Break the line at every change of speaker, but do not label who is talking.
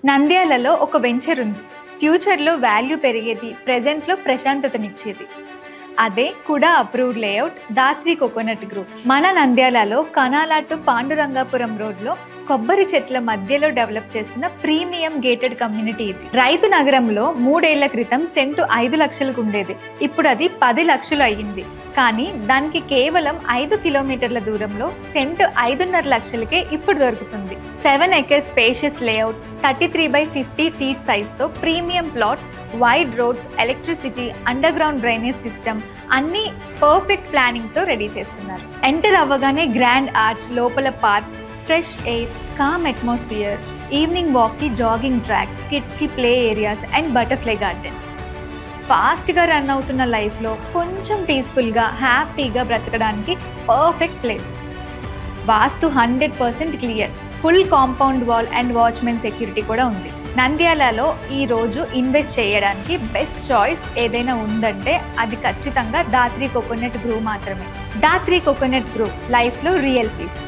నంద్యాలలో ఒక వెంచర్ ఉంది. ఫ్యూచర్లో వాల్యూ పెరిగేది, ప్రెజెంట్లో ప్రశాంతతనిచ్చేది. అదే కూడా approved layout Dhatri coconut group. మన నంద్యాలలో కనాల టు పాండురంగాపురం రోడ్లో కొబ్బరి చెట్ల మధ్యలో డెవలప్ చేస్తున్న ప్రీమియం గేటెడ్ కమ్యూనిటీ ఇది. రైతు నగరంలో 3 ఏళ్ల క్రితం సెంటు 5 లక్షలకు ఉండేది. ఇప్పుడు అది 10 లక్షలు అయ్యింది. కానీ దానికి కేవలం 5 కిలోమీటర్ల దూరంలో సెంటు 5.5 లక్షలకే ఇప్పుడు దొరుకుతుంది. 7 acres స్పేషియస్ లేఅవుట్, 33/50 feet సైజ్తో premium plots, wide roads, electricity, underground drainage system అన్నీ పర్ఫెక్ట్ ప్లానింగ్తో రెడీ చేస్తున్నారు. ఎంటర్ అవ్వగానే గ్రాండ్ ఆర్చ్, లోపల parks, fresh air, calm atmosphere, evening వాక్కి జాగింగ్ ట్రాక్స్, కిడ్స్కి play areas and butterfly garden. ఫాస్ట్గా run అవుతున్న లైఫ్లో కొంచెం పీస్ఫుల్గా, హ్యాపీగా బ్రతకడానికి perfect place. Vastu 100% clear. Full compound wall and watchmen security కూడా ఉంది. నంద్యాలలో ఈరోజు ఇన్వెస్ట్ చేయడానికి బెస్ట్ చాయిస్ ఏదైనా ఉందంటే అది ఖచ్చితంగా దాత్రి కోకోనట్ గ్రూప్ మాత్రమే. దాత్రి కోకోనట్ గ్రూప్, లైఫ్లో రియల్ పీస్.